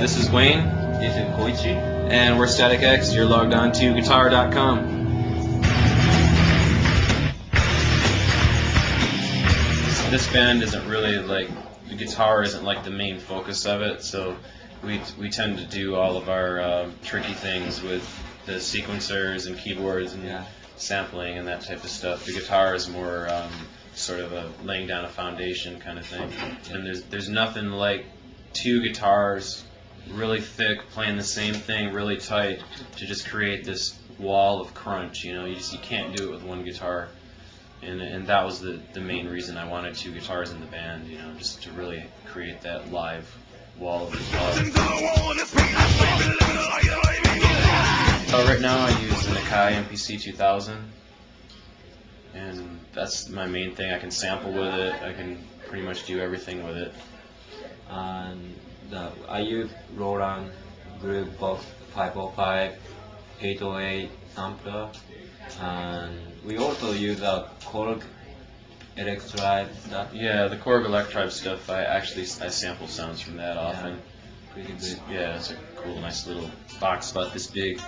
This is Wayne. This is Koichi. And we're Static X. You're logged on to guitar.com. This band isn't really like, the guitar isn't like the main focus of it, so we tend to do all of our tricky things with the sequencers and keyboards and sampling and that type of stuff. The guitar is more sort of a laying down a foundation kind of thing. And there's nothing like two guitars really thick playing the same thing really tight to just create this wall of crunch. You know, you can't do it with one guitar. And that was the main reason I wanted two guitars in the band, you know, just to really create that live wall of guitar. Right now I use an C.C.A.U MPC 2000, and that's my main thing. I can sample with it, I can pretty much do everything with it. And I use Roland Groovebox 505, 808 sampler, and we also use a Korg Electribe stuff. Yeah, the Korg Electribe stuff, I sample sounds from that often. Pretty good. Yeah, it's a cool, nice little box about this big.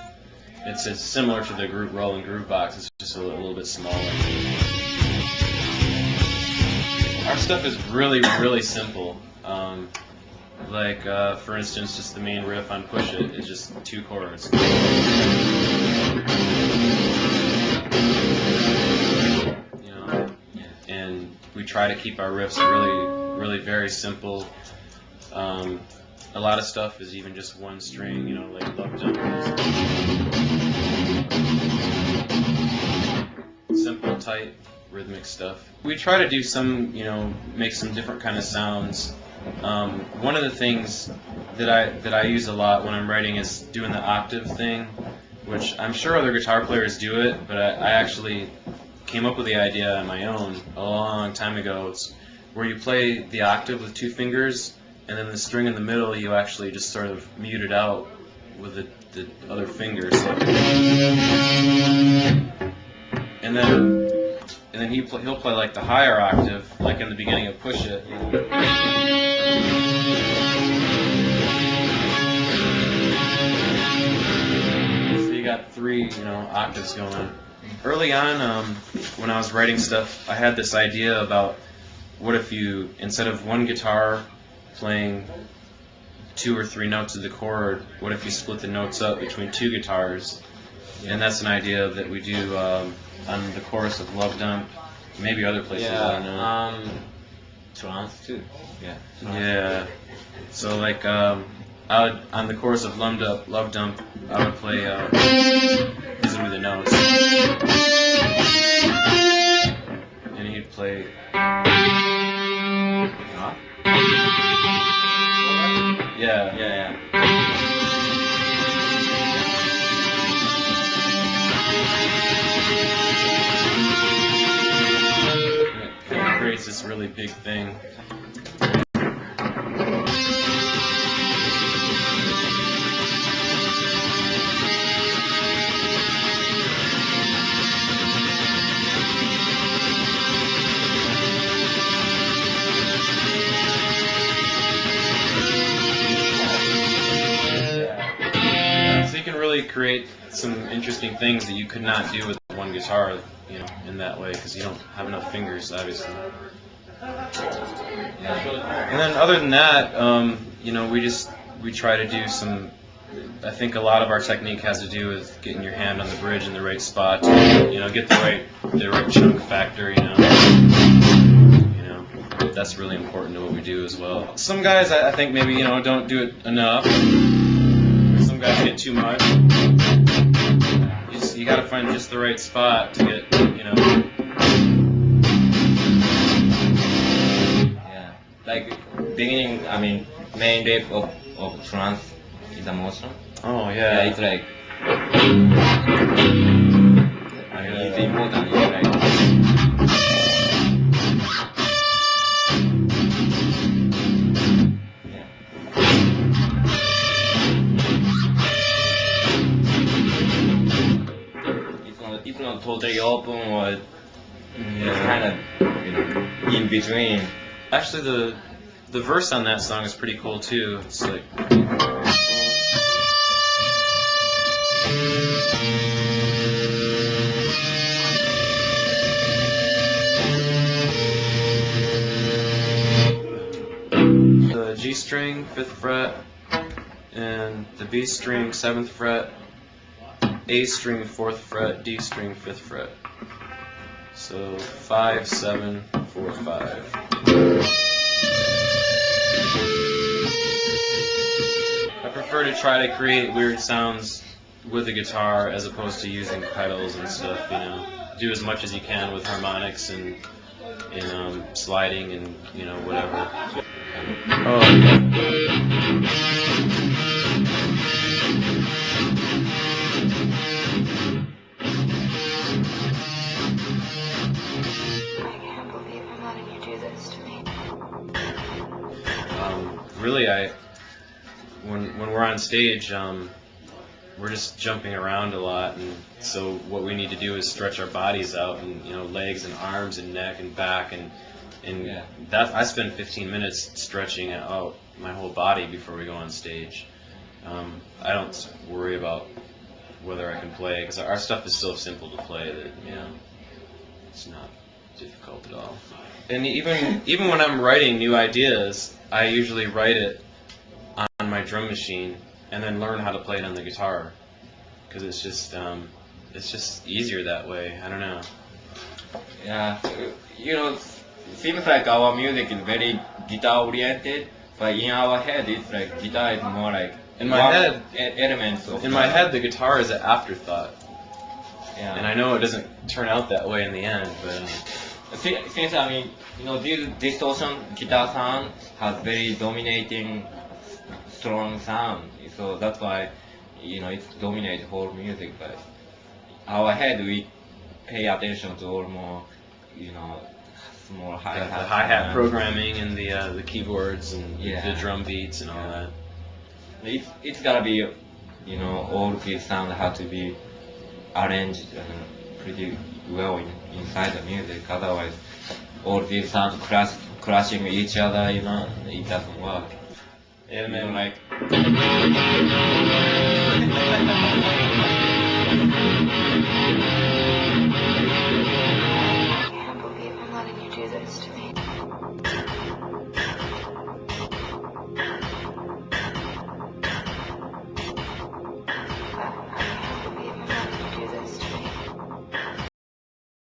It's similar to the Roland Groove box, it's just a little bit smaller. Our stuff is really, really simple. For instance, just the main riff on Push It is just 2 chords. You know, and we try to keep our riffs really, really very simple. A lot of stuff is even just one string, you know, like Love Dump. Simple, tight, rhythmic stuff. We try to do some, you know, make some different kind of sounds. One of the things that I use a lot when I'm writing is doing the octave thing, which I'm sure other guitar players do it, but I actually came up with the idea on my own a long time ago. It's where you play the octave with 2 fingers, and then the string in the middle you actually just sort of mute it out with the other finger. So. And then he'll play like the higher octave, like in the beginning of Push It. You know. So you got 3, you know, octaves going. Early on, when I was writing stuff, I had this idea about what if you, instead of one guitar playing 2 or 3 notes of the chord, what if you split the notes up between 2 guitars? And that's an idea that we do on the chorus of Love Dump, maybe other places. I don't know. Trance too. Yeah. Yeah. So like I would, on the chorus of Love Dump, I would play these would be the notes, and he'd play. Yeah. It creates this really big thing. Create some interesting things that you could not do with one guitar, you know, in that way, because you don't have enough fingers, obviously. And then other than that, you know, we try to do some. I think a lot of our technique has to do with getting your hand on the bridge in the right spot, you know, get the right chunk factor, you know. That's really important to what we do as well. Some guys, I think maybe, you know, don't do it enough. Some guys get too much. You got to find just the right spot to get, you know. Yeah, like beginning. I mean, main riff of trance is a motion. Oh yeah. Yeah, it's like. I mean, it's important. It's like. It's not totally open, or it's kind of, you know, in between. Actually, the verse on that song is pretty cool too. It's like. string, 5th fret, and the B string, 7th fret, A string, 4th fret, D string, 5th fret. So 5, 7, 4, 5. I prefer to try to create weird sounds with the guitar as opposed to using pedals and stuff, you know. Do as much as you can with harmonics and sliding and, you know, whatever. Really, when we're on stage, we're just jumping around a lot, and so what we need to do is stretch our bodies out, and, you know, legs and arms and neck and back, and that I spend 15 minutes stretching out my whole body before we go on stage. I don't worry about whether I can play, because our stuff is so simple to play that, you know, it's not difficult at all. And even when I'm writing new ideas, I usually write it on my drum machine and then learn how to play it on the guitar, because it's just easier that way. I don't know. Yeah, you know, seems like our music is very guitar oriented, but in our head it's like guitar is more like in my head elements of. In my head, the guitar is an afterthought. Yeah. And I know it doesn't turn out that way in the end, but. Since I mean, you know, this distortion guitar sound has very dominating, strong sound, so that's why, you know, it dominates whole music. But our head, we pay attention to all more, you know, more hi-hat. The hi-hat programming and the keyboards and the drum beats and all that. It's gotta be, you know, all these sounds have to be arranged pretty well inside the music. Otherwise, all these sounds clashing with each other, you know, it doesn't work. And then like.